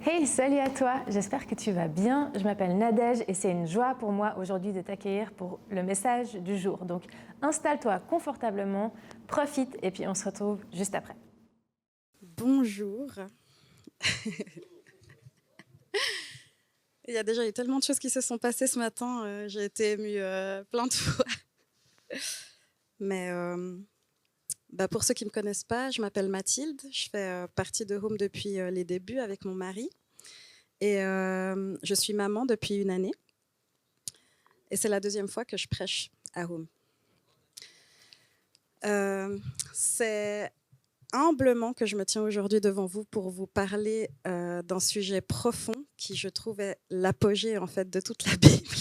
Hey, salut à toi, j'espère que tu vas bien. Je m'appelle Nadège et c'est une joie pour moi aujourd'hui de t'accueillir pour le message du jour. Donc installe-toi confortablement, profite et puis on se retrouve juste après. Bonjour. Il y a déjà eu tellement de choses qui se sont passées ce matin, j'ai été émue plein de fois. Mais pour ceux qui ne me connaissent pas, je m'appelle Mathilde, je fais partie de Home depuis les débuts avec mon mari et je suis maman depuis une année et c'est la deuxième fois que je prêche à Home. C'est humblement que je me tiens aujourd'hui devant vous pour vous parler d'un sujet profond qui, je trouve, est l'apogée en fait de toute la Bible.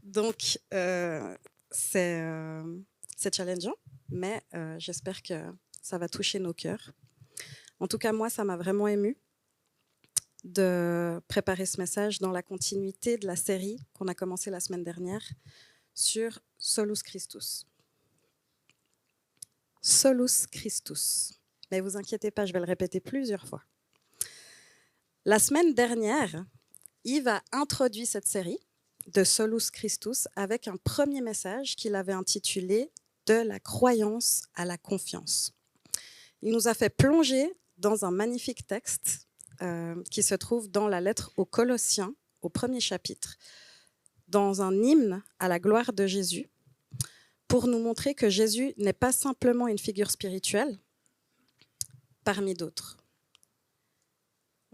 Donc, c'est challengeant, mais j'espère que ça va toucher nos cœurs. En tout cas, moi, ça m'a vraiment émue de préparer ce message dans la continuité de la série qu'on a commencée la semaine dernière sur Solus Christus. Solus Christus. Mais vous inquiétez pas, je vais le répéter plusieurs fois. La semaine dernière, Yves a introduit cette série de Solus Christus avec un premier message qu'il avait intitulé « De la croyance à la confiance ». Il nous a fait plonger dans un magnifique texte qui se trouve dans la lettre aux Colossiens, au premier chapitre, dans un hymne à la gloire de Jésus, pour nous montrer que Jésus n'est pas simplement une figure spirituelle parmi d'autres.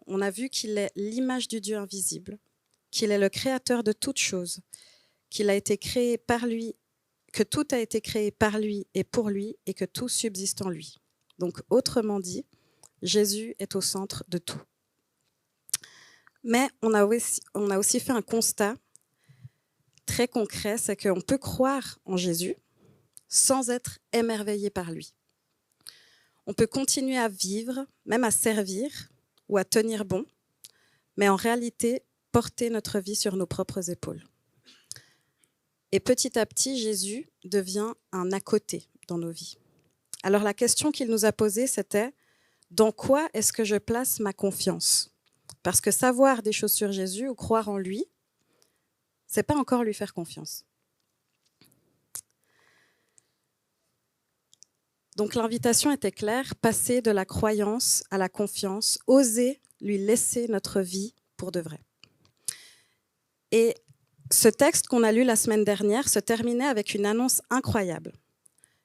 On a vu qu'il est l'image du Dieu invisible, qu'il est le créateur de toutes choses, qu'il a été créé par lui, que tout a été créé par lui et pour lui, et que tout subsiste en lui. Donc, autrement dit, Jésus est au centre de tout. Mais on a aussi fait un constat très concret, c'est qu'on peut croire en Jésus sans être émerveillé par lui. On peut continuer à vivre, même à servir ou à tenir bon, mais en réalité, porter notre vie sur nos propres épaules. Et petit à petit, Jésus devient un à côté dans nos vies. Alors la question qu'il nous a posée, c'était « Dans quoi est-ce que je place ma confiance ?» Parce que savoir des choses sur Jésus ou croire en lui, c'est pas encore lui faire confiance. Donc l'invitation était claire, passer de la croyance à la confiance, oser lui laisser notre vie pour de vrai. Et ce texte qu'on a lu la semaine dernière se terminait avec une annonce incroyable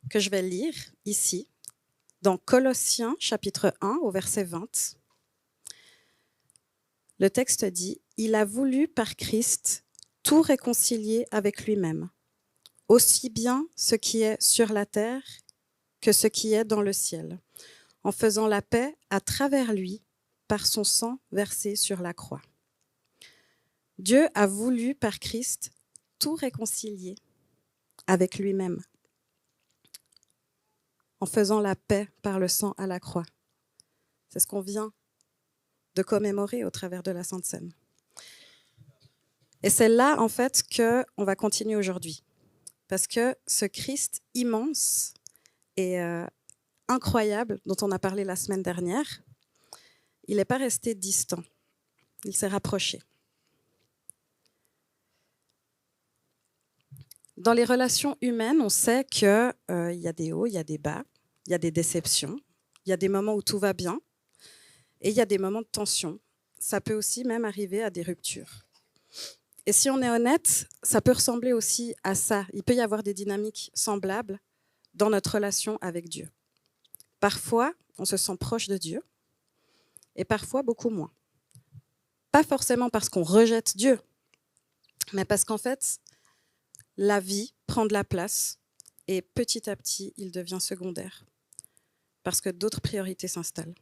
que je vais lire ici, dans Colossiens chapitre 1 au verset 20. Le texte dit « Il a voulu par Christ tout réconcilier avec lui-même, aussi bien ce qui est sur la terre que ce qui est dans le ciel, en faisant la paix à travers lui par son sang versé sur la croix. » Dieu a voulu par Christ tout réconcilier avec lui-même, en faisant la paix par le sang à la croix. C'est ce qu'on vient de commémorer au travers de la Sainte Seine. Et c'est là, en fait, qu'on va continuer aujourd'hui. Parce que ce Christ immense et incroyable, dont on a parlé la semaine dernière, il n'est pas resté distant. Il s'est rapproché. Dans les relations humaines, on sait qu'il y a des hauts, il y a des bas, il y a des déceptions, il y a des moments où tout va bien et il y a des moments de tension. Ça peut aussi même arriver à des ruptures. Et si on est honnête, ça peut ressembler aussi à ça. Il peut y avoir des dynamiques semblables dans notre relation avec Dieu. Parfois, on se sent proche de Dieu et parfois beaucoup moins. Pas forcément parce qu'on rejette Dieu, mais parce qu'en fait, la vie prend de la place et petit à petit, il devient secondaire parce que d'autres priorités s'installent.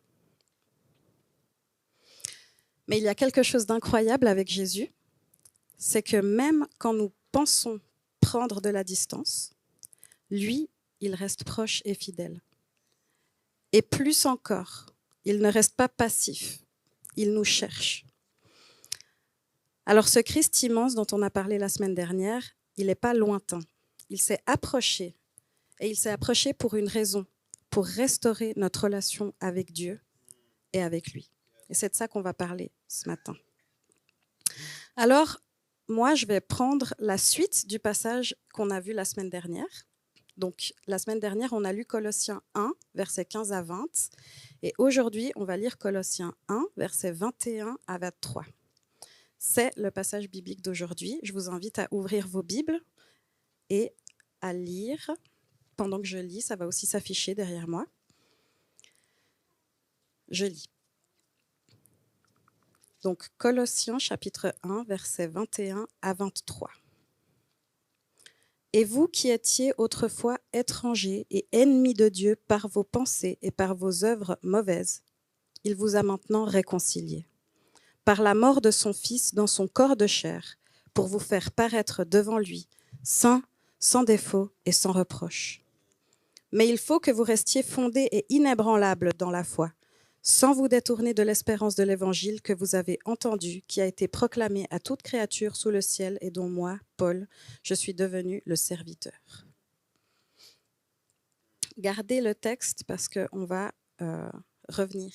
Mais il y a quelque chose d'incroyable avec Jésus, c'est que même quand nous pensons prendre de la distance, lui, il reste proche et fidèle. Et plus encore, il ne reste pas passif, il nous cherche. Alors ce Christ immense dont on a parlé la semaine dernière, il n'est pas lointain. Il s'est approché, et il s'est approché pour une raison, pour restaurer notre relation avec Dieu et avec lui. Et c'est de ça qu'on va parler ce matin. Alors, moi, je vais prendre la suite du passage qu'on a vu la semaine dernière. Donc, la semaine dernière, on a lu Colossiens 1, versets 15 à 20. Et aujourd'hui, on va lire Colossiens 1, versets 21 à 23. C'est le passage biblique d'aujourd'hui. Je vous invite à ouvrir vos Bibles et à lire. Pendant que je lis, ça va aussi s'afficher derrière moi. Je lis. Donc, Colossiens chapitre 1, versets 21 à 23. Et vous qui étiez autrefois étrangers et ennemis de Dieu par vos pensées et par vos œuvres mauvaises, il vous a maintenant réconciliés par la mort de son Fils dans son corps de chair, pour vous faire paraître devant lui, saints, sans défaut et sans reproche. Mais il faut que vous restiez fondés et inébranlables dans la foi, sans vous détourner de l'espérance de l'Évangile que vous avez entendu, qui a été proclamé à toute créature sous le ciel et dont moi, Paul, je suis devenu le serviteur. Gardez le texte parce qu'on va revenir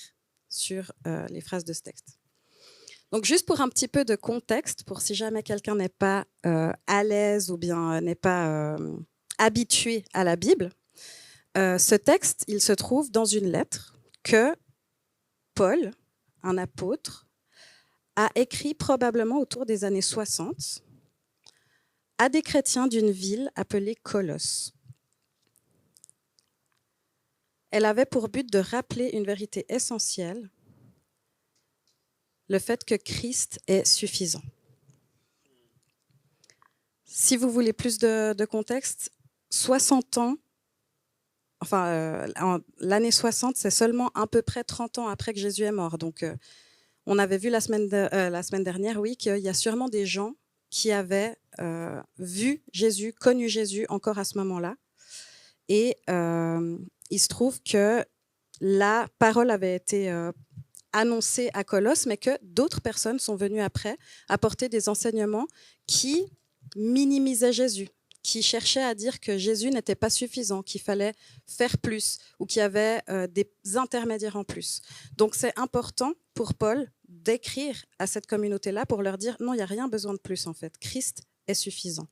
sur les phrases de ce texte. Donc, juste pour un petit peu de contexte, pour si jamais quelqu'un n'est pas à l'aise ou bien n'est pas habitué à la Bible, ce texte, il se trouve dans une lettre que Paul, un apôtre, a écrit probablement autour des années 60 à des chrétiens d'une ville appelée Colosse. Elle avait pour but de rappeler une vérité essentielle, le fait que Christ est suffisant. Si vous voulez plus de contexte, 60 ans, l'année 60, c'est seulement à peu près 30 ans après que Jésus est mort. Donc, on avait vu la semaine dernière, oui, qu'il y a sûrement des gens qui avaient vu Jésus, connu Jésus encore à ce moment-là. Et il se trouve que la parole avait été annoncée à Colosse, mais que d'autres personnes sont venues après apporter des enseignements qui minimisaient Jésus, qui cherchaient à dire que Jésus n'était pas suffisant, qu'il fallait faire plus ou qu'il y avait des intermédiaires en plus. Donc c'est important pour Paul d'écrire à cette communauté-là pour leur dire non, il n'y a rien besoin de plus en fait. Christ est suffisant.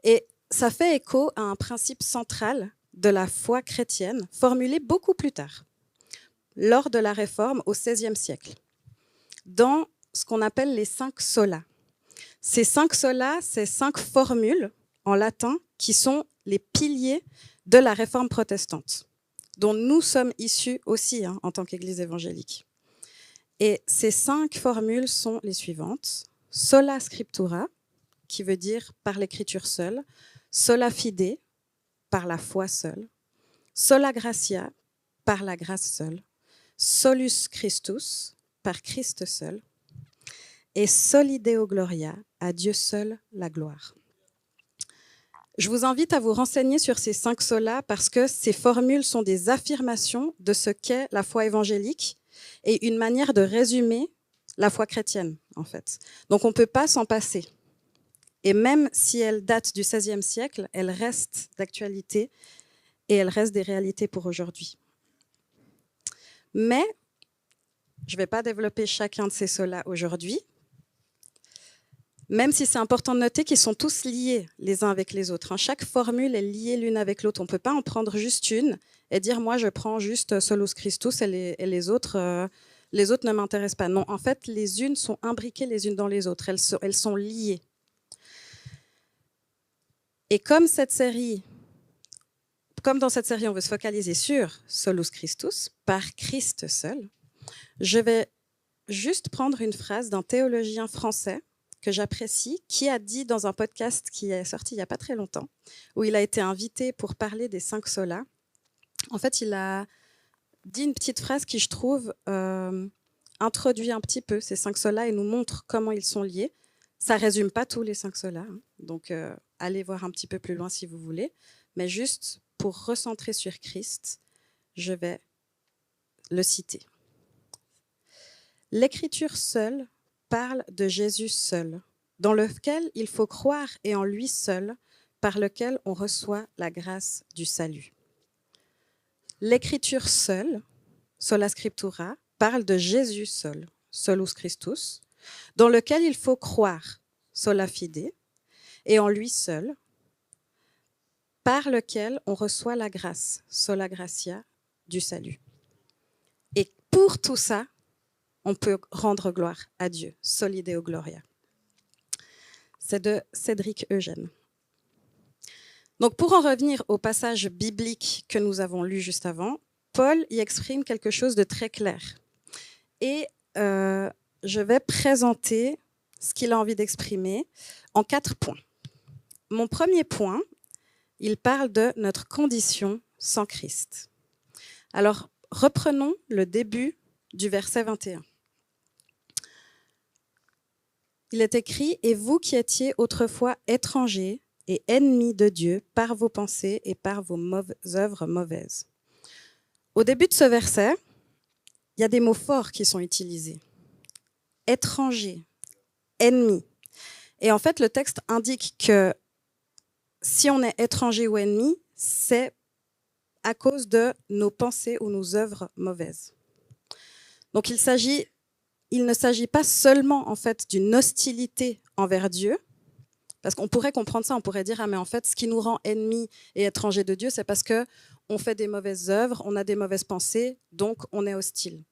Et ça fait écho à un principe central de la foi chrétienne formulé beaucoup plus tard, lors de la Réforme au XVIe siècle, dans ce qu'on appelle les 5 solas. Ces 5 solas, c'est 5 formules en latin qui sont les piliers de la Réforme protestante, dont nous sommes issus aussi en tant qu'Église évangélique. Et ces 5 formules sont les suivantes. Sola scriptura, qui veut dire par l'écriture seule. Sola fide, par la foi seule. Sola gratia, par la grâce seule. Solus Christus, par Christ seul. Et soli Deo gloria, à Dieu seul la gloire. Je vous invite à vous renseigner sur ces 5 solas parce que ces formules sont des affirmations de ce qu'est la foi évangélique et une manière de résumer la foi chrétienne, en fait. Donc on ne peut pas s'en passer. Et même si elles datent du XVIe siècle, elles restent d'actualité et elles restent des réalités pour aujourd'hui. Mais je ne vais pas développer chacun de ces solas aujourd'hui, même si c'est important de noter qu'ils sont tous liés les uns avec les autres. Chaque formule est liée l'une avec l'autre. On ne peut pas en prendre juste une et dire « moi, je prends juste Solus Christus et les autres ne m'intéressent pas ». Non, en fait, les unes sont imbriquées les unes dans les autres. Elles sont liées. Et comme dans cette série, on veut se focaliser sur Solus Christus, par Christ seul, je vais juste prendre une phrase d'un théologien français que j'apprécie, qui a dit dans un podcast qui est sorti il n'y a pas très longtemps, où il a été invité pour parler des 5 solas. En fait, il a dit une petite phrase qui, je trouve, introduit un petit peu ces 5 solas et nous montre comment ils sont liés. Ça ne résume pas tous les 5 solas, donc allez voir un petit peu plus loin si vous voulez. Mais juste pour recentrer sur Christ, je vais le citer. L'Écriture seule parle de Jésus seul, dans lequel il faut croire et en lui seul, par lequel on reçoit la grâce du salut. L'Écriture seule, sola scriptura, parle de Jésus seul, solus Christus, dans lequel il faut croire, sola fide, et en lui seul, par lequel on reçoit la grâce, sola gratia, du salut. Et pour tout ça, on peut rendre gloire à Dieu, soli Deo gloria. C'est de Cédric Eugène. Donc pour en revenir au passage biblique que nous avons lu juste avant, Paul y exprime quelque chose de très clair. Et je vais présenter ce qu'il a envie d'exprimer en 4 points. Mon premier point, il parle de notre condition sans Christ. Alors, reprenons le début du verset 21. Il est écrit « Et vous qui étiez autrefois étrangers et ennemis de Dieu par vos pensées et par vos œuvres mauvaises. » Au début de ce verset, il y a des mots forts qui sont utilisés. Étranger, ennemi. Et en fait, le texte indique que si on est étranger ou ennemi, c'est à cause de nos pensées ou nos œuvres mauvaises. Donc il ne s'agit pas seulement en fait d'une hostilité envers Dieu, parce qu'on pourrait comprendre ça, on pourrait dire ah mais en fait ce qui nous rend ennemis et étrangers de Dieu, c'est parce que on fait des mauvaises œuvres, on a des mauvaises pensées, donc on est hostile.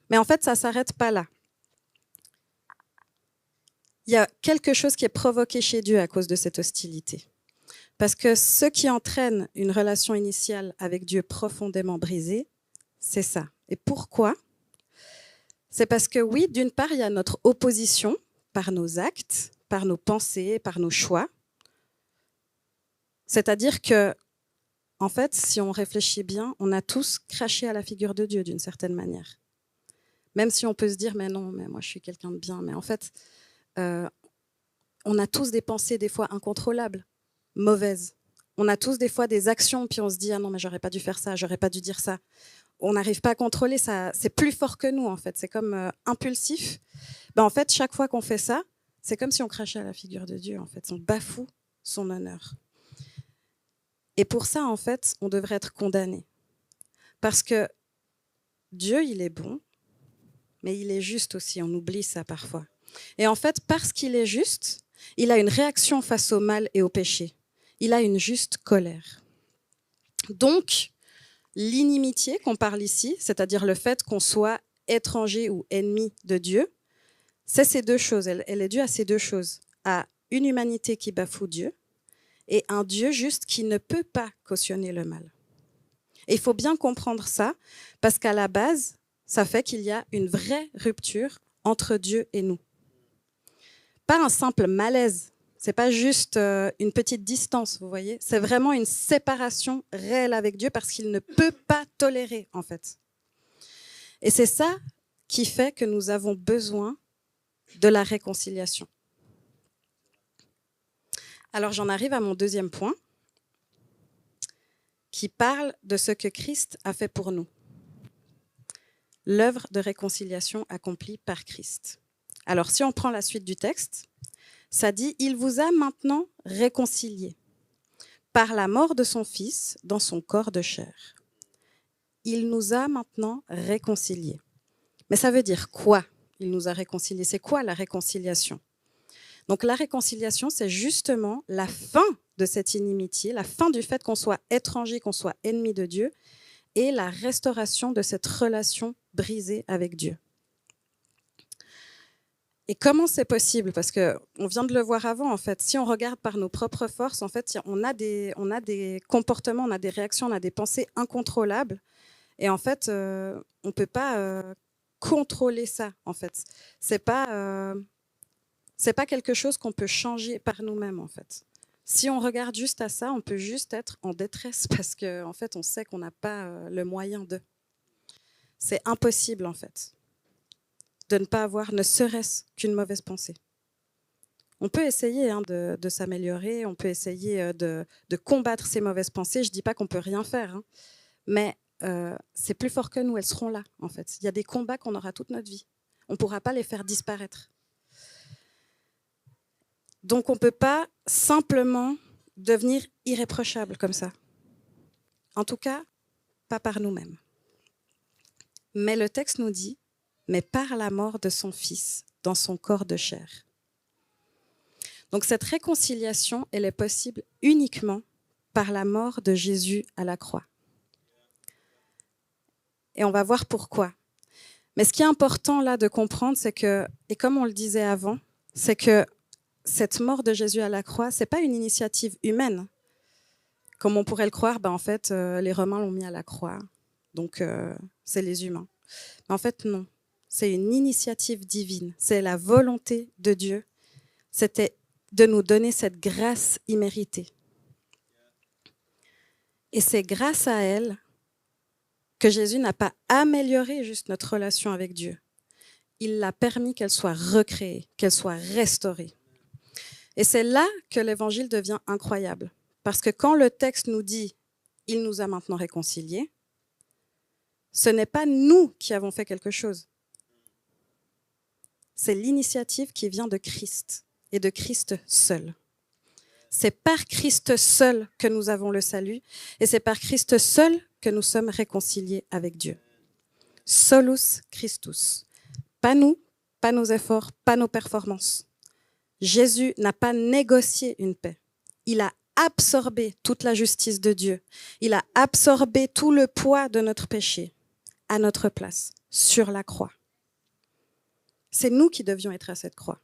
Mais en fait ça s'arrête pas là. Il y a quelque chose qui est provoqué chez Dieu à cause de cette hostilité. Parce que ce qui entraîne une relation initiale avec Dieu profondément brisée, c'est ça. Et pourquoi ? C'est parce que oui, d'une part, il y a notre opposition par nos actes, par nos pensées, par nos choix. C'est-à-dire que, en fait, si on réfléchit bien, on a tous craché à la figure de Dieu d'une certaine manière. Même si on peut se dire, mais non, mais moi je suis quelqu'un de bien. Mais en fait, on a tous des pensées des fois incontrôlables, mauvaises. On a tous des fois des actions, puis on se dit, ah non, mais j'aurais pas dû faire ça, j'aurais pas dû dire ça. On n'arrive pas à contrôler ça. C'est plus fort que nous, en fait. C'est comme impulsif. En fait, chaque fois qu'on fait ça, c'est comme si on crachait à la figure de Dieu, en fait. On bafoue son honneur. Et pour ça, en fait, on devrait être condamné. Parce que Dieu, il est bon, mais il est juste aussi. On oublie ça parfois. Et en fait, parce qu'il est juste, il a une réaction face au mal et au péché. Il a une juste colère. Donc, l'inimitié qu'on parle ici, c'est-à-dire le fait qu'on soit étranger ou ennemi de Dieu, c'est ces deux choses. Elle est due à ces deux choses. À une humanité qui bafoue Dieu et un Dieu juste qui ne peut pas cautionner le mal. Et il faut bien comprendre ça, parce qu'à la base, ça fait qu'il y a une vraie rupture entre Dieu et nous. Pas un simple malaise. Ce n'est pas juste une petite distance, vous voyez. C'est vraiment une séparation réelle avec Dieu parce qu'il ne peut pas tolérer, en fait. Et c'est ça qui fait que nous avons besoin de la réconciliation. Alors, j'en arrive à mon deuxième point, qui parle de ce que Christ a fait pour nous. L'œuvre de réconciliation accomplie par Christ. Alors, si on prend la suite du texte, ça dit « Il vous a maintenant réconciliés par la mort de son Fils dans son corps de chair. » Il nous a maintenant réconciliés. Mais ça veut dire quoi ? Il nous a réconciliés. C'est quoi la réconciliation ? Donc la réconciliation, c'est justement la fin de cette inimitié, la fin du fait qu'on soit étranger, qu'on soit ennemi de Dieu, et la restauration de cette relation brisée avec Dieu. Et comment c'est possible ? Parce qu'on vient de le voir avant, en fait. Si on regarde par nos propres forces, en fait, on a des comportements, on a des réactions, on a des pensées incontrôlables. Et en fait, on ne peut pas contrôler ça, en fait. C'est pas quelque chose qu'on peut changer par nous-mêmes, en fait. Si on regarde juste à ça, on peut juste être en détresse parce qu'en fait, on sait qu'on n'a pas le moyen de. C'est impossible, en fait, de ne pas avoir ne serait-ce qu'une mauvaise pensée. On peut essayer de s'améliorer, on peut essayer de combattre ces mauvaises pensées. Je ne dis pas qu'on ne peut rien faire, mais c'est plus fort que nous, elles seront là, en fait. Il y a des combats qu'on aura toute notre vie. On ne pourra pas les faire disparaître. Donc, on ne peut pas simplement devenir irréprochable comme ça. En tout cas, pas par nous-mêmes. Mais le texte nous dit, mais par la mort de son Fils, dans son corps de chair. Donc cette réconciliation, elle est possible uniquement par la mort de Jésus à la croix. Et on va voir pourquoi. Mais ce qui est important là de comprendre, c'est que, et comme on le disait avant, c'est que cette mort de Jésus à la croix, ce n'est pas une initiative humaine. Comme on pourrait le croire, en fait, les Romains l'ont mis à la croix, donc c'est les humains. Mais en fait, non. C'est une initiative divine. C'est la volonté de Dieu. C'était de nous donner cette grâce imméritée. Et c'est grâce à elle que Jésus n'a pas amélioré juste notre relation avec Dieu. Il l'a permis qu'elle soit recréée, qu'elle soit restaurée. Et c'est là que l'évangile devient incroyable. Parce que quand le texte nous dit « il nous a maintenant réconciliés », ce n'est pas nous qui avons fait quelque chose. C'est l'initiative qui vient de Christ et de Christ seul. C'est par Christ seul que nous avons le salut et c'est par Christ seul que nous sommes réconciliés avec Dieu. Solus Christus. Pas nous, pas nos efforts, pas nos performances. Jésus n'a pas négocié une paix. Il a absorbé toute la justice de Dieu. Il a absorbé tout le poids de notre péché à notre place, sur la croix. C'est nous qui devions être à cette croix.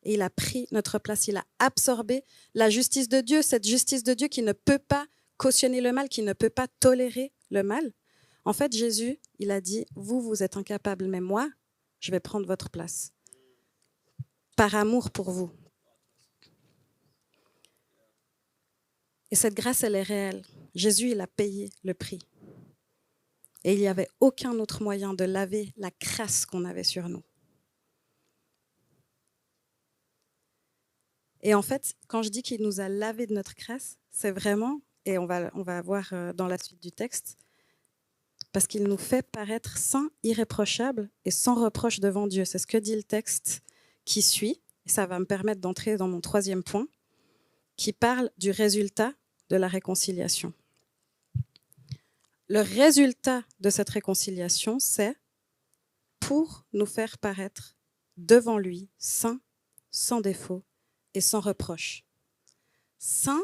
Et il a pris notre place, il a absorbé la justice de Dieu, cette justice de Dieu qui ne peut pas cautionner le mal, qui ne peut pas tolérer le mal. En fait, Jésus, il a dit, vous êtes incapables, mais moi, je vais prendre votre place. Par amour pour vous. Et cette grâce, elle est réelle. Jésus, il a payé le prix. Et il n'y avait aucun autre moyen de laver la crasse qu'on avait sur nous. Et en fait, quand je dis qu'il nous a lavé de notre crasse, c'est vraiment, et on va voir dans la suite du texte, parce qu'il nous fait paraître saints, irréprochables et sans reproche devant Dieu. C'est ce que dit le texte qui suit. Et ça va me permettre d'entrer dans mon troisième point, qui parle du résultat de la réconciliation. Le résultat de cette réconciliation, c'est pour nous faire paraître devant lui, saints, sans défaut et sans reproche. Saint,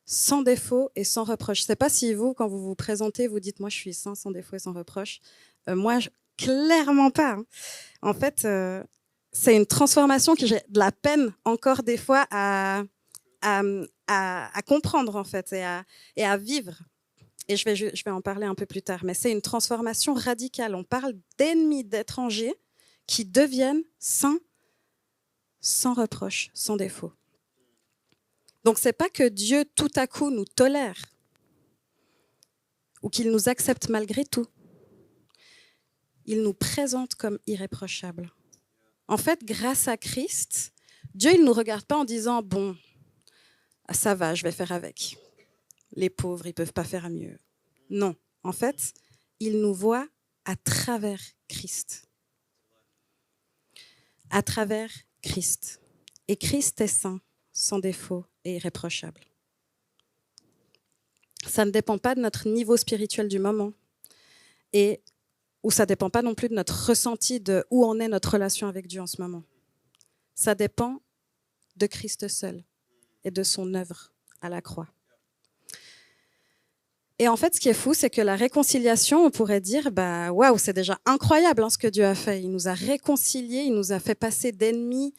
sans défaut et sans reproche. Je ne sais pas si vous, quand vous vous présentez, vous dites « moi, je suis saint, sans défaut et sans reproche ». Moi, clairement pas. Hein. En fait, c'est une transformation que j'ai de la peine encore des fois à comprendre en fait et à vivre. Et je vais en parler un peu plus tard. Mais c'est une transformation radicale. On parle d'ennemis, d'étrangers qui deviennent saints, sans reproche, sans défaut. Donc, ce n'est pas que Dieu, tout à coup, nous tolère ou qu'il nous accepte malgré tout. Il nous présente comme irréprochables. En fait, grâce à Christ, Dieu, il ne nous regarde pas en disant « bon, ça va, je vais faire avec. Les pauvres, ils ne peuvent pas faire mieux. » Non, en fait, il nous voit à travers Christ. À travers Christ. Et Christ est saint, sans défaut et irréprochable. Ça ne dépend pas de notre niveau spirituel du moment ou ça ne dépend pas non plus de notre ressenti de où en est notre relation avec Dieu en ce moment. Ça dépend de Christ seul et de son œuvre à la croix. Et en fait, ce qui est fou, c'est que la réconciliation, on pourrait dire, waouh, c'est déjà incroyable hein, ce que Dieu a fait. Il nous a réconciliés, il nous a fait passer d'ennemis,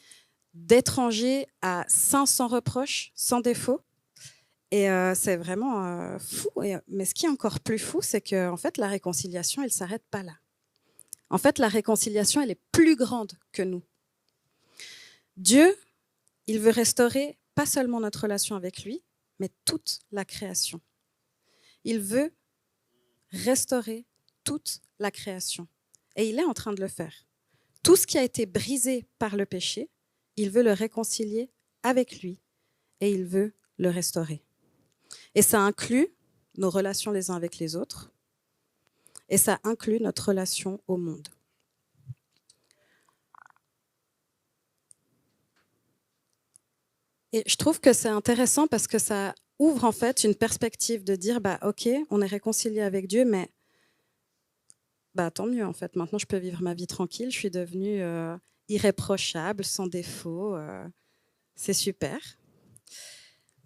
d'étrangers à saints sans reproche, sans défaut. Et c'est vraiment fou. Mais ce qui est encore plus fou, c'est que en fait, la réconciliation, elle ne s'arrête pas là. En fait, la réconciliation, elle est plus grande que nous. Dieu, il veut restaurer pas seulement notre relation avec lui, mais toute la création. Il veut restaurer toute la création. Et il est en train de le faire. Tout ce qui a été brisé par le péché, il veut le réconcilier avec lui et il veut le restaurer. Et ça inclut nos relations les uns avec les autres et ça inclut notre relation au monde. Et je trouve que c'est intéressant parce que ça ouvre en fait une perspective de dire ok, on est réconcilié avec Dieu, mais Tant mieux en fait. Maintenant, je peux vivre ma vie tranquille. Je suis devenue irréprochable, sans défaut. C'est super.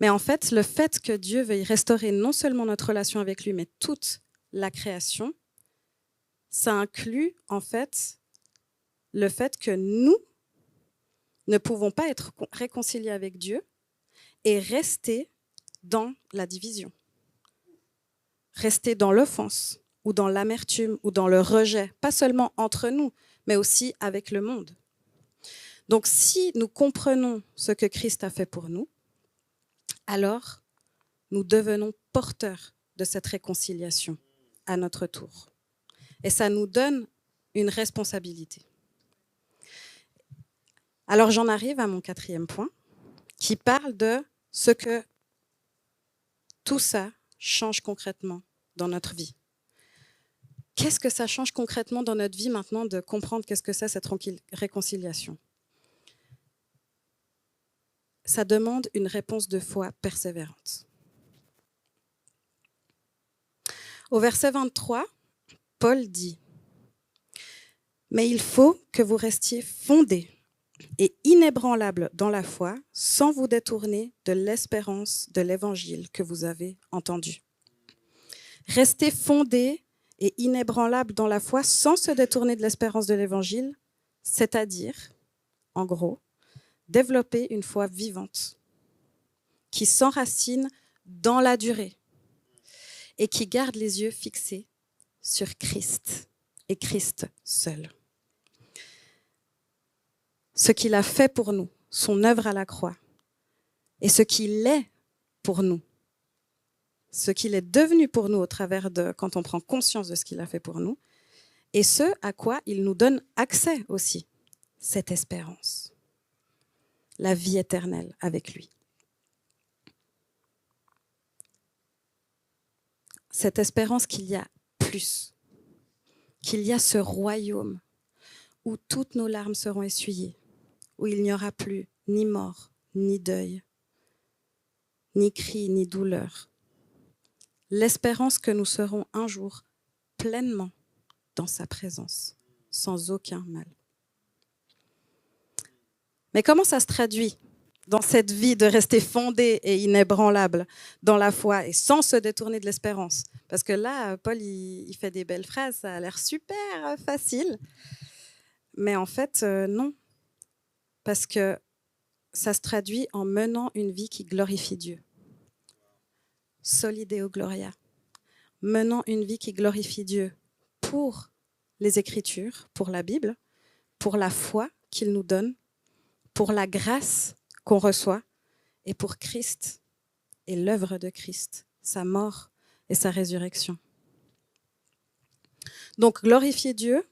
Mais en fait, le fait que Dieu veuille restaurer non seulement notre relation avec lui, mais toute la création, ça inclut en fait le fait que nous ne pouvons pas être réconciliés avec Dieu et rester dans la division, rester dans l'offense ou dans l'amertume ou dans le rejet, pas seulement entre nous, mais aussi avec le monde. Donc si nous comprenons ce que Christ a fait pour nous, alors nous devenons porteurs de cette réconciliation à notre tour. Et ça nous donne une responsabilité. Alors j'en arrive à mon 4e point, qui parle de ce que tout ça change concrètement dans notre vie. Qu'est-ce que ça change concrètement dans notre vie maintenant de comprendre qu'est-ce que c'est cette réconciliation? Ça demande une réponse de foi persévérante. Au verset 23, Paul dit « Mais il faut que vous restiez fondés et inébranlables dans la foi, sans vous détourner de l'espérance de l'évangile que vous avez entendu. » Rester fondés et inébranlables dans la foi, sans se détourner de l'espérance de l'évangile, c'est-à-dire, en gros, développer une foi vivante, qui s'enracine dans la durée et qui garde les yeux fixés sur Christ et Christ seul. Ce qu'il a fait pour nous, son œuvre à la croix, et ce qu'il est pour nous, ce qu'il est devenu pour nous au travers de, quand on prend conscience de ce qu'il a fait pour nous, et ce à quoi il nous donne accès aussi, cette espérance, la vie éternelle avec lui. Cette espérance qu'il y a plus, qu'il y a ce royaume où toutes nos larmes seront essuyées, où il n'y aura plus ni mort, ni deuil, ni cri, ni douleur. L'espérance que nous serons un jour pleinement dans sa présence, sans aucun mal. Mais comment ça se traduit dans cette vie de rester fondé et inébranlable dans la foi et sans se détourner de l'espérance? Parce que là, Paul, il fait des belles phrases, ça a l'air super facile. Mais en fait, non. Parce que ça se traduit en menant une vie qui glorifie Dieu. Soli Deo Gloria. Menant une vie qui glorifie Dieu pour les Écritures, pour la Bible, pour la foi qu'il nous donne, pour la grâce qu'on reçoit et pour Christ et l'œuvre de Christ, sa mort et sa résurrection. Donc, glorifier Dieu,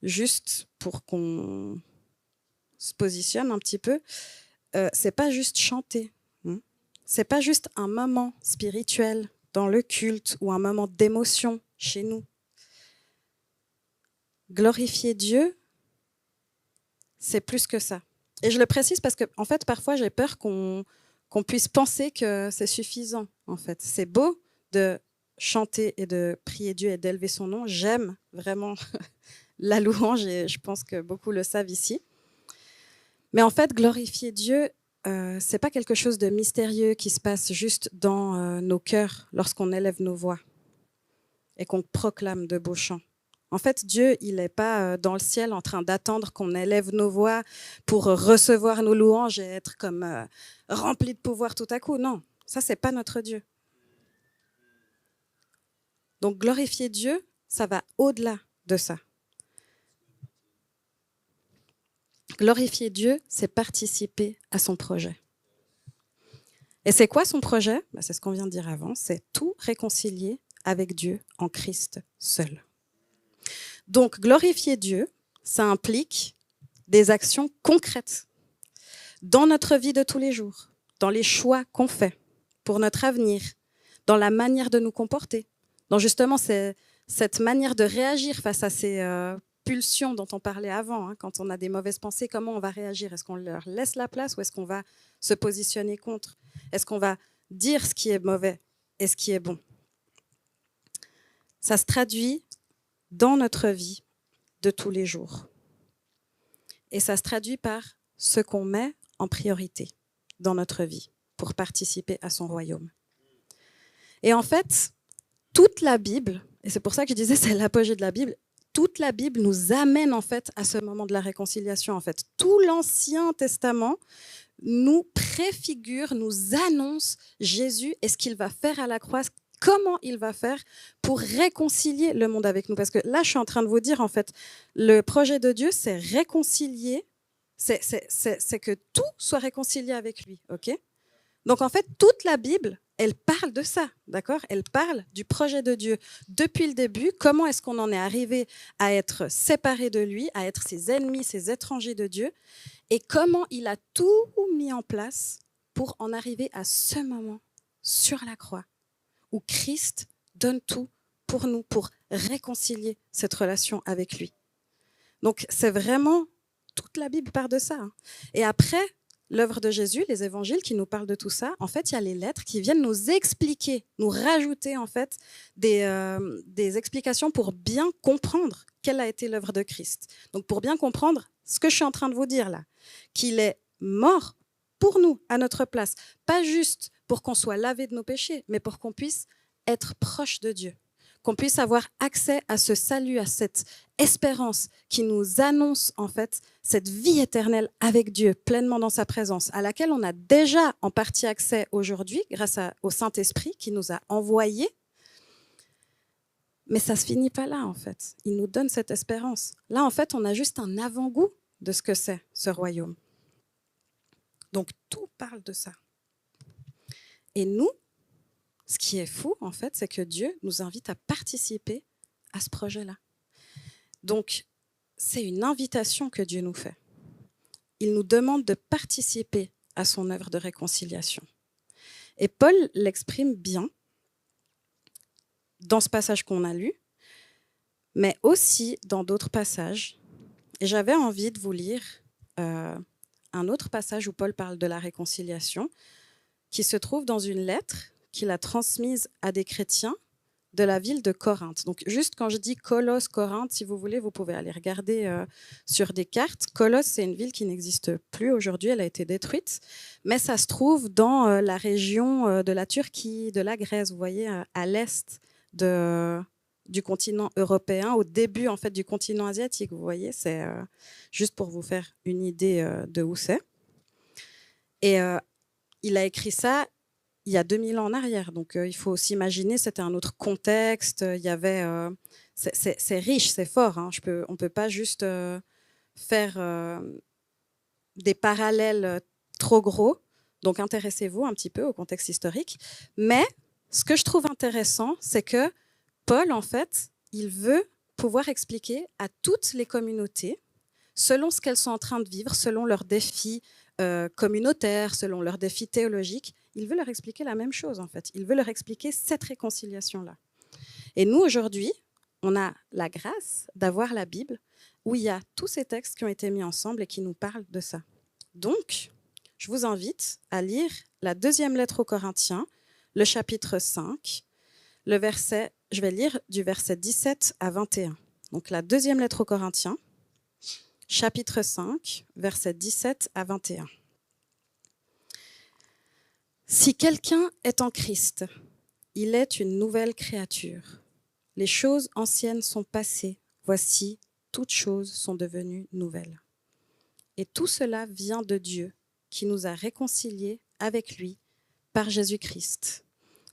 juste pour qu'on se positionne un petit peu, c'est pas juste chanter, c'est pas juste un moment spirituel dans le culte ou un moment d'émotion chez nous. Glorifier Dieu, c'est plus que ça. Et je le précise parce que, en fait, parfois, j'ai peur qu'on puisse penser que c'est suffisant. En fait, c'est beau de chanter et de prier Dieu et d'élever son nom. J'aime vraiment la louange et je pense que beaucoup le savent ici. Mais en fait, glorifier Dieu, c'est pas quelque chose de mystérieux qui se passe juste dans nos cœurs lorsqu'on élève nos voix et qu'on proclame de beaux chants. En fait, Dieu, il n'est pas dans le ciel en train d'attendre qu'on élève nos voix pour recevoir nos louanges et être comme rempli de pouvoir tout à coup. Non, ça, c'est pas notre Dieu. Donc, glorifier Dieu, ça va au-delà de ça. Glorifier Dieu, c'est participer à son projet. Et c'est quoi son projet? C'est ce qu'on vient de dire avant, c'est tout réconcilier avec Dieu en Christ seul. Donc, glorifier Dieu, ça implique des actions concrètes dans notre vie de tous les jours, dans les choix qu'on fait pour notre avenir, dans la manière de nous comporter, dans justement cette manière de réagir face à ces pulsions dont on parlait avant. Quand on a des mauvaises pensées, comment on va réagir? Est-ce qu'on leur laisse la place ou est-ce qu'on va se positionner contre? Est-ce qu'on va dire ce qui est mauvais et ce qui est bon? Ça se traduit dans notre vie de tous les jours. Et ça se traduit par ce qu'on met en priorité dans notre vie pour participer à son royaume. Et en fait, toute la Bible, et c'est pour ça que je disais c'est l'apogée de la Bible, toute la Bible nous amène en fait à ce moment de la réconciliation. En fait, tout l'Ancien Testament nous préfigure, nous annonce Jésus et ce qu'il va faire à la croix, comment il va faire pour réconcilier le monde avec nous. Parce que là, je suis en train de vous dire, en fait, le projet de Dieu, c'est réconcilier, c'est que tout soit réconcilié avec lui. Ok ? Donc, en fait, toute la Bible, elle parle de ça, d'accord ? Elle parle du projet de Dieu depuis le début. Comment est-ce qu'on en est arrivé à être séparés de lui, à être ses ennemis, ses étrangers de Dieu ? Et comment il a tout mis en place pour en arriver à ce moment sur la croix où Christ donne tout pour nous, pour réconcilier cette relation avec lui. Donc c'est vraiment, toute la Bible part de ça. Et après, l'œuvre de Jésus, les évangiles qui nous parlent de tout ça, en fait, il y a les lettres qui viennent nous expliquer, nous rajouter en fait des explications pour bien comprendre quelle a été l'œuvre de Christ. Donc pour bien comprendre ce que je suis en train de vous dire là, qu'il est mort pour nous, à notre place, pas juste pour qu'on soit lavé de nos péchés, mais pour qu'on puisse être proche de Dieu, qu'on puisse avoir accès à ce salut, à cette espérance qui nous annonce en fait cette vie éternelle avec Dieu, pleinement dans sa présence, à laquelle on a déjà en partie accès aujourd'hui grâce au Saint-Esprit qui nous a envoyés. Mais ça ne se finit pas là en fait. Il nous donne cette espérance. Là en fait, on a juste un avant-goût de ce que c'est ce royaume. Donc tout parle de ça. Et nous, ce qui est fou, en fait, c'est que Dieu nous invite à participer à ce projet-là. Donc, c'est une invitation que Dieu nous fait. Il nous demande de participer à son œuvre de réconciliation. Et Paul l'exprime bien dans ce passage qu'on a lu, mais aussi dans d'autres passages. Et j'avais envie de vous lire un autre passage où Paul parle de la réconciliation, qui se trouve dans une lettre qu'il a transmise à des chrétiens de la ville de Corinthe. Donc, juste quand je dis Colosse, Corinthe, si vous voulez, vous pouvez aller regarder sur des cartes. Colosse, c'est une ville qui n'existe plus aujourd'hui, elle a été détruite, mais ça se trouve dans la région de la Turquie, de la Grèce, vous voyez, à l'est du continent européen, au début en fait du continent asiatique, vous voyez, c'est juste pour vous faire une idée de où c'est. Et il a écrit ça il y a 2000 ans en arrière, donc il faut s'imaginer, c'était un autre contexte, il y avait, c'est riche, c'est fort, hein, on ne peut pas juste faire des parallèles trop gros, donc intéressez-vous un petit peu au contexte historique. Mais ce que je trouve intéressant, c'est que Paul, en fait, il veut pouvoir expliquer à toutes les communautés, selon ce qu'elles sont en train de vivre, selon leurs défis communautaires, selon leurs défis théologiques, il veut leur expliquer la même chose, en fait. Il veut leur expliquer cette réconciliation-là. Et nous, aujourd'hui, on a la grâce d'avoir la Bible où il y a tous ces textes qui ont été mis ensemble et qui nous parlent de ça. Donc, je vous invite à lire la deuxième lettre aux Corinthiens, le chapitre 5, je vais lire du verset 17 à 21. Donc, la deuxième lettre aux Corinthiens, chapitre 5, versets 17 à 21. Si quelqu'un est en Christ, il est une nouvelle créature. Les choses anciennes sont passées. Voici, toutes choses sont devenues nouvelles. Et tout cela vient de Dieu, qui nous a réconciliés avec lui par Jésus-Christ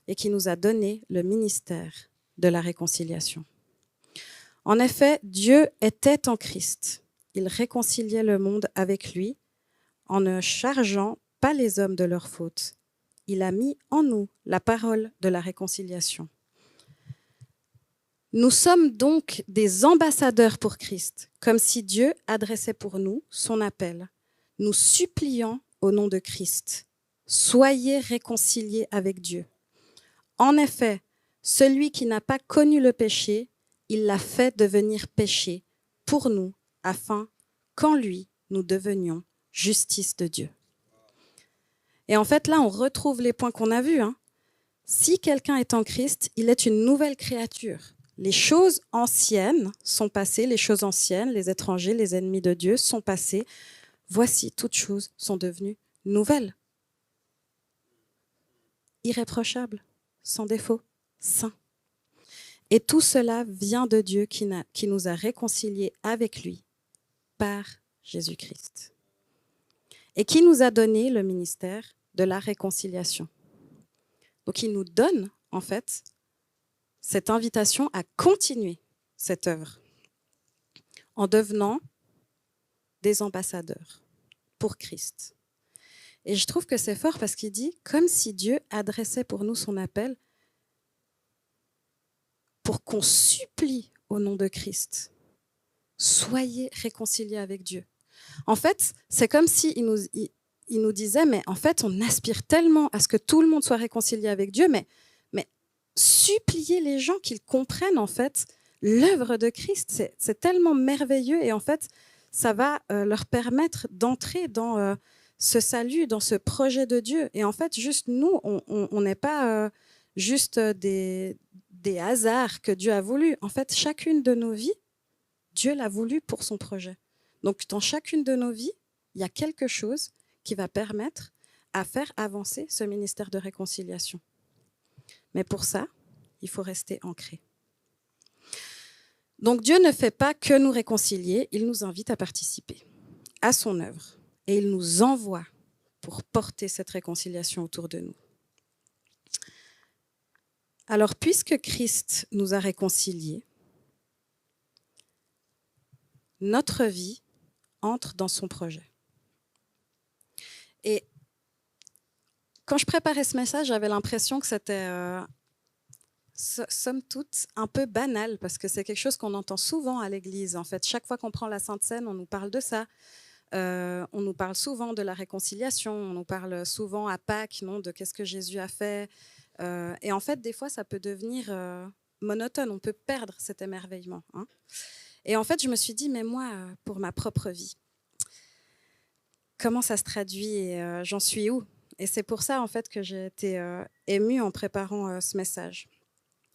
et qui nous a donné le ministère de la réconciliation. En effet, Dieu était en Christ. Il réconciliait le monde avec lui en ne chargeant pas les hommes de leurs fautes. Il a mis en nous la parole de la réconciliation. Nous sommes donc des ambassadeurs pour Christ, comme si Dieu adressait pour nous son appel. Nous supplions au nom de Christ, soyez réconciliés avec Dieu. En effet, celui qui n'a pas connu le péché, il l'a fait devenir péché pour nous, afin qu'en lui, nous devenions justice de Dieu. Et en fait, là, on retrouve les points qu'on a vus. Si quelqu'un est en Christ, il est une nouvelle créature. les choses anciennes sont passées, les choses anciennes, les étrangers, les ennemis de Dieu sont passés. Voici, toutes choses sont devenues nouvelles, irréprochables, sans défaut, saints. Et tout cela vient de Dieu qui nous a réconciliés avec lui par Jésus-Christ et qui nous a donné le ministère de la réconciliation. Donc il nous donne en fait cette invitation à continuer cette œuvre en devenant des ambassadeurs pour Christ. Et je trouve que c'est fort parce qu'il dit comme si Dieu adressait pour nous son appel pour qu'on supplie au nom de Christ. Soyez réconciliés avec Dieu. En fait, c'est comme s'il nous disait, mais en fait, on aspire tellement à ce que tout le monde soit réconcilié avec Dieu, mais supplier les gens qu'ils comprennent en fait l'œuvre de Christ. C'est tellement merveilleux et en fait, ça va leur permettre d'entrer dans ce salut, dans ce projet de Dieu. Et en fait, juste nous, on n'est pas juste des hasards que Dieu a voulu. En fait, chacune de nos vies, Dieu l'a voulu pour son projet. Donc, dans chacune de nos vies, il y a quelque chose qui va permettre à faire avancer ce ministère de réconciliation. Mais pour ça, il faut rester ancré. Donc Dieu ne fait pas que nous réconcilier, il nous invite à participer à son œuvre. Et il nous envoie pour porter cette réconciliation autour de nous. Alors, puisque Christ nous a réconciliés, notre vie entre dans son projet. Et quand je préparais ce message, j'avais l'impression que c'était, somme toute, un peu banal, parce que c'est quelque chose qu'on entend souvent à l'Église. En fait, chaque fois qu'on prend la Sainte Seine, on nous parle de ça. On nous parle souvent de la réconciliation, on nous parle souvent à Pâques, non, de qu'est-ce que Jésus a fait. Et en fait, des fois, ça peut devenir monotone, on peut perdre cet émerveillement. Hein. Et en fait, je me suis dit, mais moi, pour ma propre vie, comment ça se traduit et j'en suis où? Et c'est pour ça, en fait, que j'ai été émue en préparant ce message.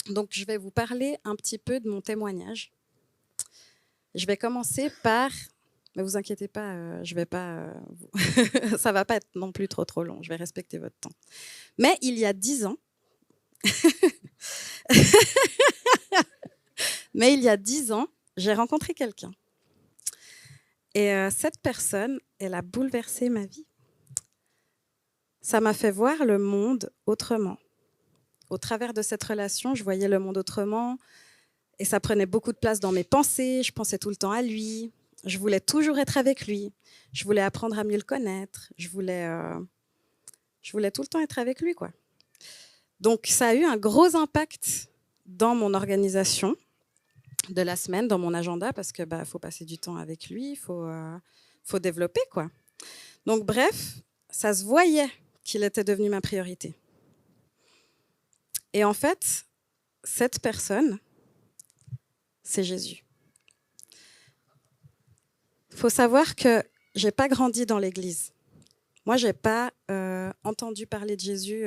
Donc, je vais vous parler un petit peu de mon témoignage. Je vais commencer par... Mais vous inquiétez pas, je vais pas, ça va pas être non plus trop long, je vais respecter votre temps. Mais il y a 10 ans, j'ai rencontré quelqu'un. Et cette personne, elle a bouleversé ma vie. Ça m'a fait voir le monde autrement. Au travers de cette relation, je voyais le monde autrement et ça prenait beaucoup de place dans mes pensées. Je pensais tout le temps à lui. Je voulais toujours être avec lui. Je voulais apprendre à mieux le connaître. Je voulais tout le temps être avec lui, quoi. Donc, ça a eu un gros impact dans mon organisation de la semaine, dans mon agenda, parce que faut passer du temps avec lui, il faut développer, quoi. Donc, bref, ça se voyait qu'il était devenu ma priorité. Et en fait, cette personne, c'est Jésus. Il faut savoir que je n'ai pas grandi dans l'Église. Moi, je n'ai pas entendu parler de Jésus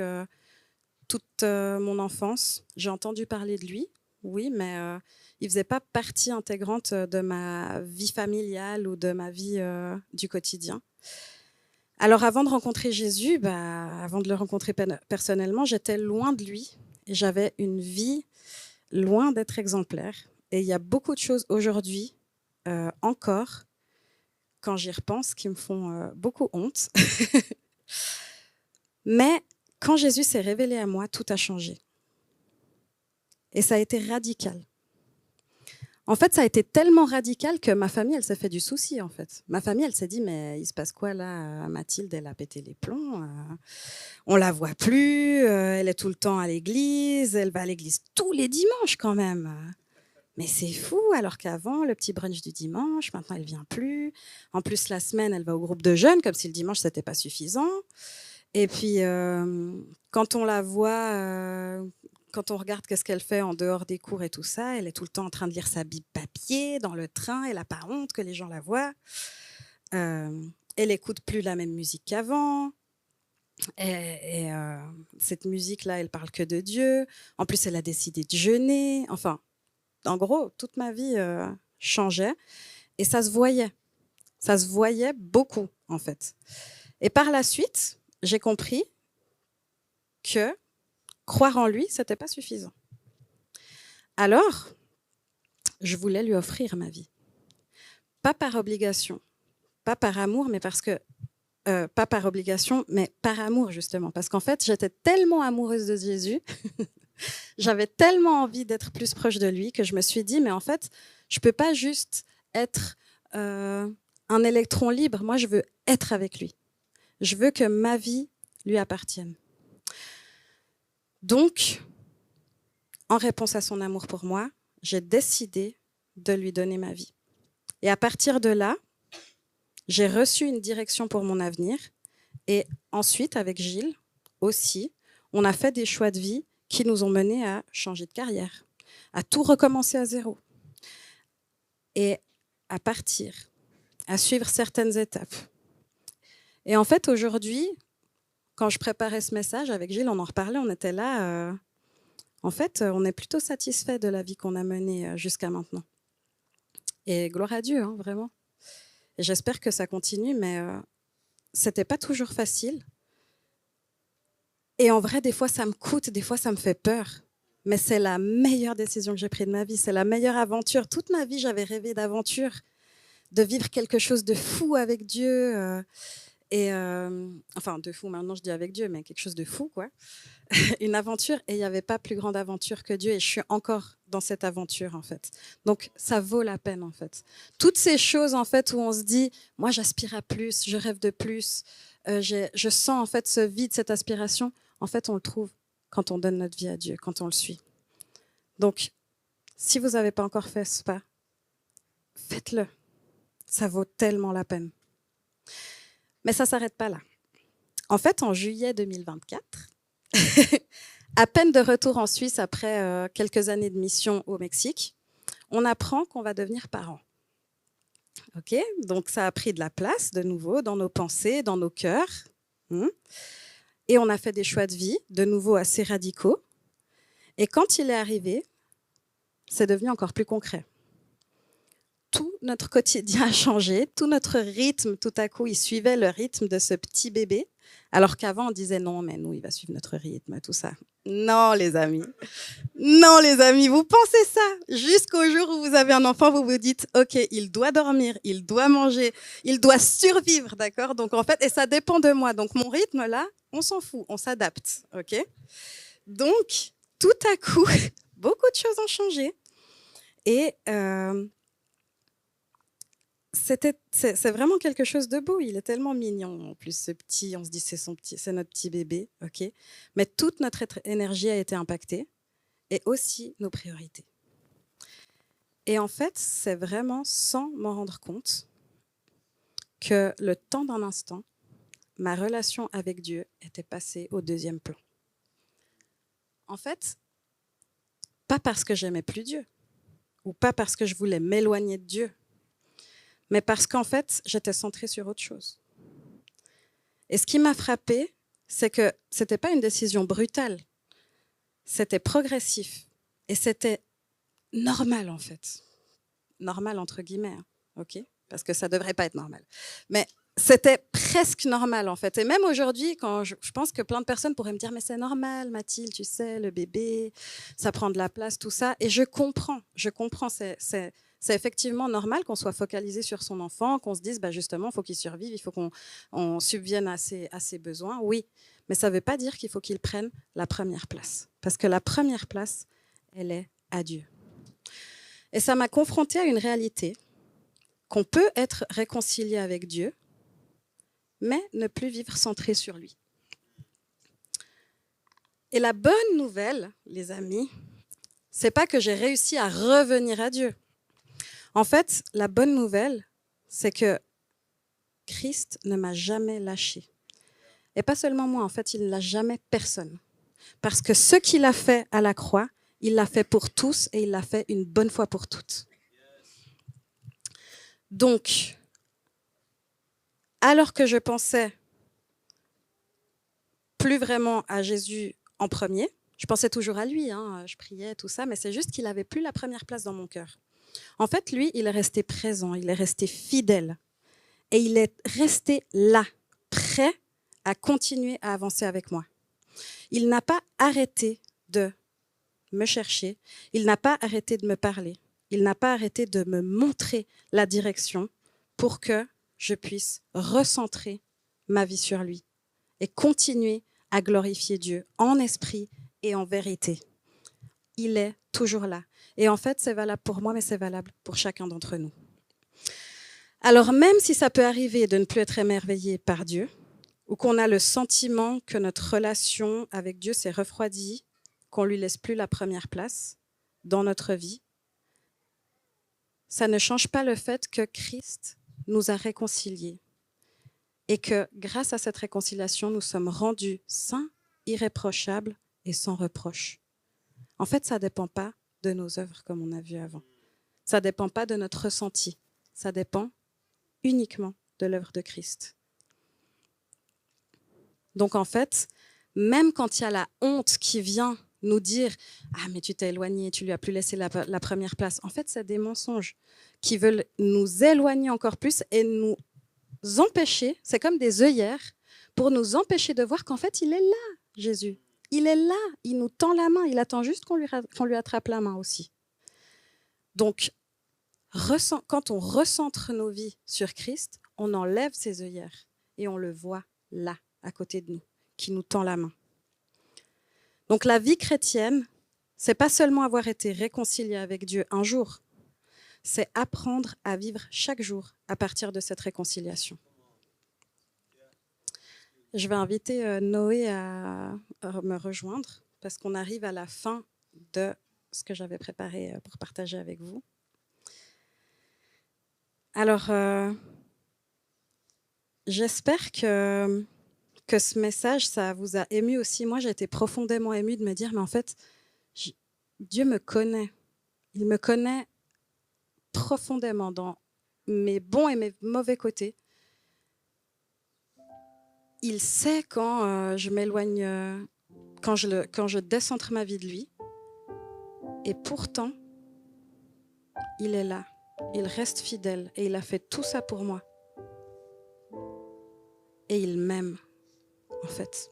toute mon enfance. J'ai entendu parler de lui, oui, mais il ne faisait pas partie intégrante de ma vie familiale ou de ma vie du quotidien. Alors, avant de rencontrer Jésus, avant de le rencontrer personnellement, j'étais loin de lui et j'avais une vie loin d'être exemplaire. Et il y a beaucoup de choses aujourd'hui, encore, quand j'y repense, qui me font beaucoup honte. Mais quand Jésus s'est révélé à moi, tout a changé. Et ça a été radical. En fait, ça a été tellement radical que ma famille, elle s'est fait du souci, en fait. Ma famille, elle s'est dit, mais il se passe quoi là? Mathilde, elle a pété les plombs. On la voit plus. Elle est tout le temps à l'église. Elle va à l'église tous les dimanches quand même. Mais c'est fou, alors qu'avant, le petit brunch du dimanche, maintenant, elle ne vient plus. En plus, la semaine, elle va au groupe de jeunes, comme si le dimanche, ce n'était pas suffisant. Et puis, quand on la voit, quand on regarde qu'est-ce qu'elle fait en dehors des cours et tout ça, elle est tout le temps en train de lire sa Bible papier dans le train. Elle n'a pas honte que les gens la voient. Elle n'écoute plus la même musique qu'avant. Et cette musique-là, elle parle que de Dieu. En plus, elle a décidé de jeûner. Enfin, En gros, toute ma vie changeait et ça se voyait. Ça se voyait beaucoup, en fait. Et par la suite, j'ai compris que croire en lui, ce n'était pas suffisant. Alors, je voulais lui offrir ma vie. Pas par obligation, pas par amour, mais parce que pas par obligation, mais par amour, justement. Parce qu'en fait, j'étais tellement amoureuse de Jésus, j'avais tellement envie d'être plus proche de lui que je me suis dit, mais en fait, je ne peux pas juste être un électron libre. Moi, je veux être avec lui. Je veux que ma vie lui appartienne. Donc, en réponse à son amour pour moi, j'ai décidé de lui donner ma vie. Et à partir de là, j'ai reçu une direction pour mon avenir. Et ensuite, avec Gilles aussi, on a fait des choix de vie qui nous ont menés à changer de carrière, à tout recommencer à zéro. Et à partir, à suivre certaines étapes. Et en fait, aujourd'hui, quand je préparais ce message avec Gilles, on en reparlait, on était là. En fait, on est plutôt satisfait de la vie qu'on a menée jusqu'à maintenant. Et gloire à Dieu, hein, vraiment. Et j'espère que ça continue, mais c'était pas toujours facile. Et en vrai, des fois, ça me coûte, des fois, ça me fait peur. Mais c'est la meilleure décision que j'ai prise de ma vie. C'est la meilleure aventure. Toute ma vie, j'avais rêvé d'aventure, de vivre quelque chose de fou avec Dieu. Enfin, de fou, maintenant je dis avec Dieu, mais quelque chose de fou, quoi. Une aventure, et il n'y avait pas plus grande aventure que Dieu, et je suis encore dans cette aventure, en fait. Donc, ça vaut la peine, en fait. Toutes ces choses, en fait, où on se dit, moi, j'aspire à plus, je rêve de plus, je sens, en fait, ce vide, cette aspiration, en fait, on le trouve quand on donne notre vie à Dieu, quand on le suit. Donc, si vous n'avez pas encore fait ce pas, faites-le. Ça vaut tellement la peine. Mais ça ne s'arrête pas là. En fait, en juillet 2024, à peine de retour en Suisse après quelques années de mission au Mexique, on apprend qu'on va devenir parents. Ok, donc ça a pris de la place de nouveau dans nos pensées, dans nos cœurs. Et on a fait des choix de vie, de nouveau assez radicaux. Et quand il est arrivé, c'est devenu encore plus concret. Tout notre quotidien a changé, tout notre rythme, tout à coup, il suivait le rythme de ce petit bébé, alors qu'avant, on disait non, mais nous, il va suivre notre rythme, tout ça. Non, les amis. Non, les amis, vous pensez ça jusqu'au jour où vous avez un enfant, vous vous dites, OK, il doit dormir, il doit manger, il doit survivre, d'accord? Donc, en fait, et ça dépend de moi. Donc, mon rythme, là, on s'en fout, on s'adapte, OK? Donc, tout à coup, beaucoup de choses ont changé. Et c'est vraiment quelque chose de beau. Il est tellement mignon. En plus, ce petit, on se dit c'est notre petit bébé, ok. Mais toute notre énergie a été impactée et aussi nos priorités. Et en fait, c'est vraiment sans m'en rendre compte que le temps d'un instant, ma relation avec Dieu était passée au deuxième plan. En fait, pas parce que j'aimais plus Dieu ou pas parce que je voulais m'éloigner de Dieu, mais parce qu'en fait, j'étais centrée sur autre chose. Et ce qui m'a frappée, c'est que ce n'était pas une décision brutale, c'était progressif. Et c'était normal, en fait. Normal, entre guillemets, ok ? Parce que ça ne devrait pas être normal. Mais c'était presque normal, en fait. Et même aujourd'hui, quand je pense que plein de personnes pourraient me dire « Mais c'est normal, Mathilde, tu sais, le bébé, ça prend de la place, tout ça. » Et je comprends, c'est effectivement normal qu'on soit focalisé sur son enfant, qu'on se dise justement, il faut qu'il survive, il faut qu'on subvienne à ses besoins. Oui, mais ça ne veut pas dire qu'il faut qu'il prenne la première place. Parce que la première place, elle est à Dieu. Et ça m'a confrontée à une réalité qu'on peut être réconcilié avec Dieu, mais ne plus vivre centré sur lui. Et la bonne nouvelle, les amis, c'est pas que j'ai réussi à revenir à Dieu. En fait, la bonne nouvelle, c'est que Christ ne m'a jamais lâché. Et pas seulement moi, en fait, il ne lâche jamais personne. Parce que ce qu'il a fait à la croix, il l'a fait pour tous et il l'a fait une bonne fois pour toutes. Donc, alors que je pensais plus vraiment à Jésus en premier, Je pensais toujours à lui, je priais, tout ça, mais c'est juste qu'il n'avait plus la première place dans mon cœur. En fait, lui, il est resté présent, il est resté fidèle. Et il est resté là, prêt à continuer à avancer avec moi. Il n'a pas arrêté de me chercher, il n'a pas arrêté de me parler, il n'a pas arrêté de me montrer la direction pour que je puisse recentrer ma vie sur lui et continuer à glorifier Dieu en esprit et en vérité. Il est toujours là. Et en fait, c'est valable pour moi, mais c'est valable pour chacun d'entre nous. Alors même si ça peut arriver de ne plus être émerveillé par Dieu, ou qu'on a le sentiment que notre relation avec Dieu s'est refroidie, qu'on ne lui laisse plus la première place dans notre vie, ça ne change pas le fait que Christ nous a réconciliés et que grâce à cette réconciliation, nous sommes rendus saints, irréprochables et sans reproche. En fait, ça ne dépend pas de nos œuvres comme on a vu avant. Ça ne dépend pas de notre ressenti. Ça dépend uniquement de l'œuvre de Christ. Donc en fait, même quand il y a la honte qui vient nous dire « Ah, mais tu t'es éloigné, tu lui as plus laissé la première place », en fait, c'est des mensonges qui veulent nous éloigner encore plus et nous empêcher, c'est comme des œillères, pour nous empêcher de voir qu'en fait, il est là, Jésus. Il est là, il nous tend la main, il attend juste qu'on lui attrape la main aussi. Donc, quand on recentre nos vies sur Christ, on enlève ces œillères et on le voit là, à côté de nous, qui nous tend la main. Donc la vie chrétienne, c'est pas seulement avoir été réconcilié avec Dieu un jour, c'est apprendre à vivre chaque jour à partir de cette réconciliation. Je vais inviter Noé à me rejoindre parce qu'on arrive à la fin de ce que j'avais préparé pour partager avec vous. Alors, j'espère que ce message, ça vous a ému aussi. Moi, j'ai été profondément émue de me dire, mais en fait, Dieu me connaît. Il me connaît profondément dans mes bons et mes mauvais côtés. Il sait quand je m'éloigne, quand je décentre ma vie de lui. Et pourtant, il est là. Il reste fidèle et il a fait tout ça pour moi. Et il m'aime, en fait.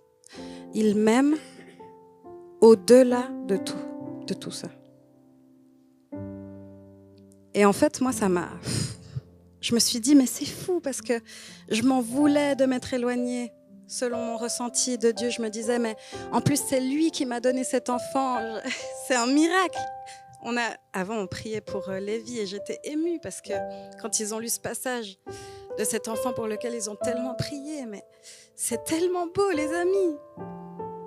Il m'aime au-delà de tout ça. Et en fait, moi, je me suis dit, mais c'est fou parce que je m'en voulais de m'être éloignée. Selon mon ressenti de Dieu, je me disais, mais en plus, c'est lui qui m'a donné cet enfant. C'est un miracle. Avant, on priait pour Lévi et j'étais émue parce que quand ils ont lu ce passage de cet enfant pour lequel ils ont tellement prié, mais c'est tellement beau, les amis.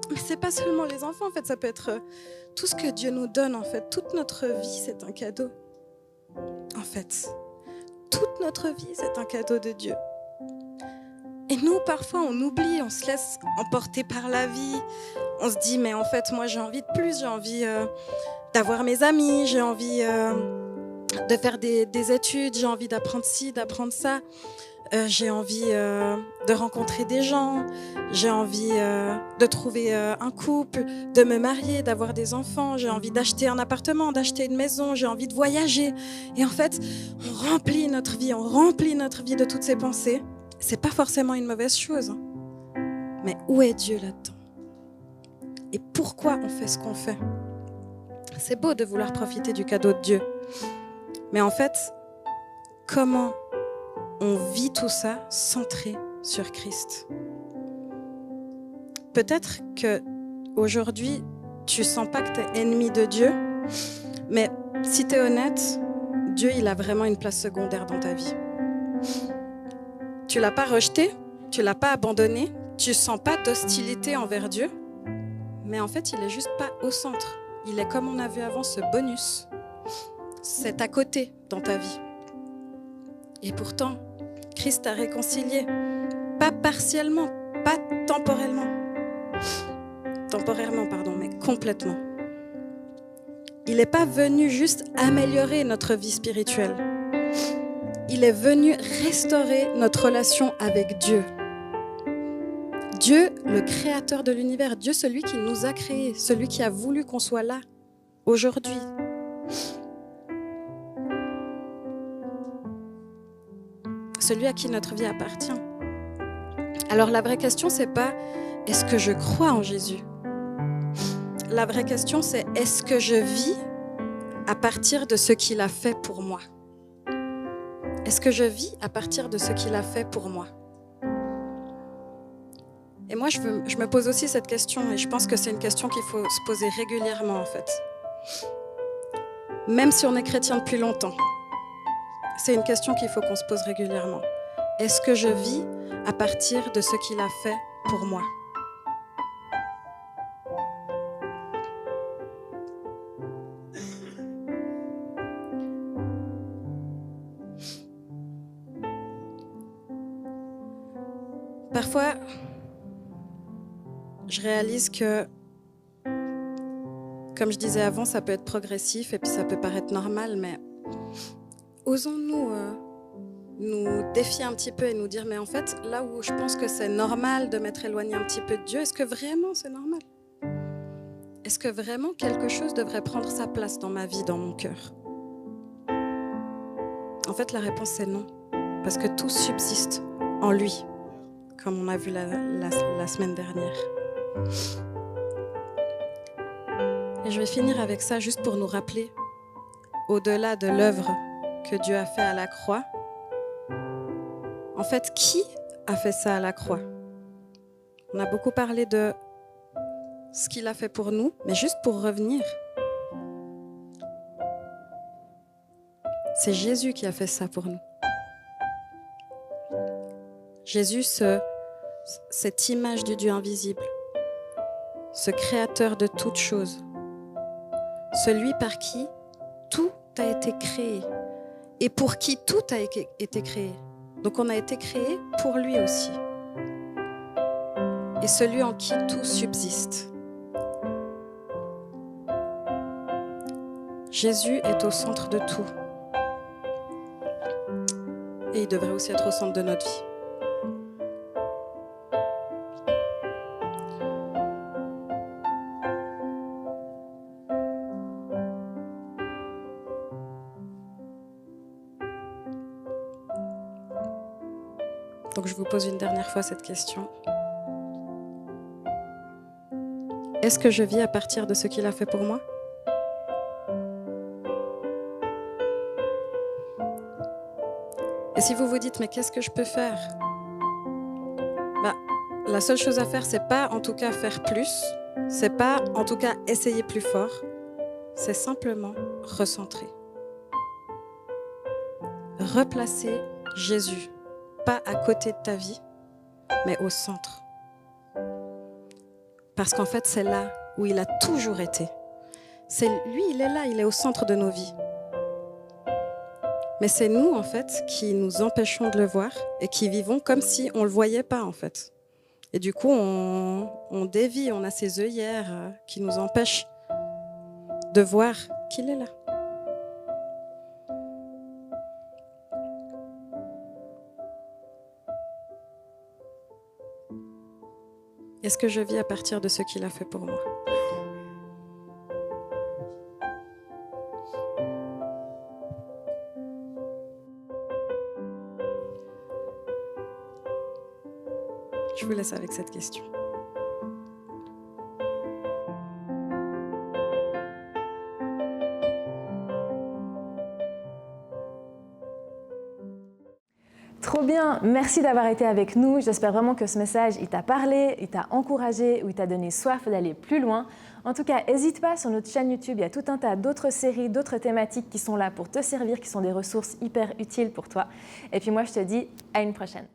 Mais c'est pas seulement les enfants, en fait, ça peut être tout ce que Dieu nous donne, en fait. Toute notre vie, c'est un cadeau. En fait, toute notre vie, c'est un cadeau de Dieu. Et nous, parfois, on oublie, on se laisse emporter par la vie. On se dit, mais en fait, moi, j'ai envie de plus, j'ai envie d'avoir mes amis, j'ai envie de faire des études, j'ai envie d'apprendre ci, d'apprendre ça. J'ai envie de rencontrer des gens, j'ai envie de trouver un couple, de me marier, d'avoir des enfants, j'ai envie d'acheter un appartement, d'acheter une maison, j'ai envie de voyager. Et en fait, on remplit notre vie de toutes ces pensées. C'est pas forcément une mauvaise chose. Mais où est Dieu là-dedans? Et pourquoi on fait ce qu'on fait? C'est beau de vouloir profiter du cadeau de Dieu. Mais en fait, comment on vit tout ça centré sur Christ? Peut-être qu'aujourd'hui, tu sens pas que tu es ennemi de Dieu, mais si tu es honnête, Dieu, il a vraiment une place secondaire dans ta vie. Tu l'as pas rejeté, tu l'as pas abandonné, tu sens pas d'hostilité envers Dieu, mais en fait, il est juste pas au centre. Il est, comme on a vu avant, ce bonus. C'est à côté dans ta vie. Et pourtant, Christ t'a réconcilié, pas partiellement, pas temporairement, mais complètement. Il n'est pas venu juste améliorer notre vie spirituelle. Il est venu restaurer notre relation avec Dieu. Dieu, le créateur de l'univers, Dieu, celui qui nous a créés, celui qui a voulu qu'on soit là aujourd'hui. Celui à qui notre vie appartient. Alors la vraie question, c'est pas est-ce que je crois en Jésus? La vraie question, c'est est-ce que je vis à partir de ce qu'il a fait pour moi? Est-ce que je vis à partir de ce qu'il a fait pour moi? Et moi, je me pose aussi cette question, et je pense que c'est une question qu'il faut se poser régulièrement, en fait. Même si on est chrétien depuis longtemps, c'est une question qu'il faut qu'on se pose régulièrement. Est-ce que je vis à partir de ce qu'il a fait pour moi? Parfois, je réalise que, comme je disais avant, ça peut être progressif et puis ça peut paraître normal, mais osons-nous nous défier un petit peu et nous dire, mais en fait, là où je pense que c'est normal de m'être éloigné un petit peu de Dieu, est-ce que vraiment c'est normal? Est-ce que vraiment quelque chose devrait prendre sa place dans ma vie, dans mon cœur? En fait, la réponse c'est non, parce que tout subsiste en lui, comme on a vu la semaine dernière. Et je vais finir avec ça juste pour nous rappeler, au-delà de l'œuvre que Dieu a fait à la croix, en fait, qui a fait ça à la croix? On a beaucoup parlé de ce qu'il a fait pour nous, mais juste pour revenir, c'est Jésus qui a fait ça pour nous. Jésus, cette image du Dieu invisible, ce créateur de toutes choses, celui par qui tout a été créé et pour qui tout a été créé. Donc on a été créé pour lui aussi. Et celui en qui tout subsiste. Jésus est au centre de tout. Et il devrait aussi être au centre de notre vie. Donc je vous pose une dernière fois cette question. Est-ce que je vis à partir de ce qu'il a fait pour moi? Et si vous vous dites, mais qu'est-ce que je peux faire? La seule chose à faire, c'est pas en tout cas faire plus, c'est pas en tout cas essayer plus fort, c'est simplement recentrer. Replacer Jésus, pas à côté de ta vie, mais au centre. Parce qu'en fait, c'est là où il a toujours été. C'est lui, il est là, il est au centre de nos vies. Mais c'est nous, en fait, qui nous empêchons de le voir et qui vivons comme si on ne le voyait pas, en fait. Et du coup, on dévie, on a ces œillères qui nous empêchent de voir qu'il est là. Est-ce que je vis à partir de ce qu'il a fait pour moi? Je vous laisse avec cette question. Trop bien, merci d'avoir été avec nous. J'espère vraiment que ce message, il t'a parlé, il t'a encouragé ou il t'a donné soif d'aller plus loin. En tout cas, n'hésite pas, sur notre chaîne YouTube, il y a tout un tas d'autres séries, d'autres thématiques qui sont là pour te servir, qui sont des ressources hyper utiles pour toi. Et puis moi, je te dis à une prochaine.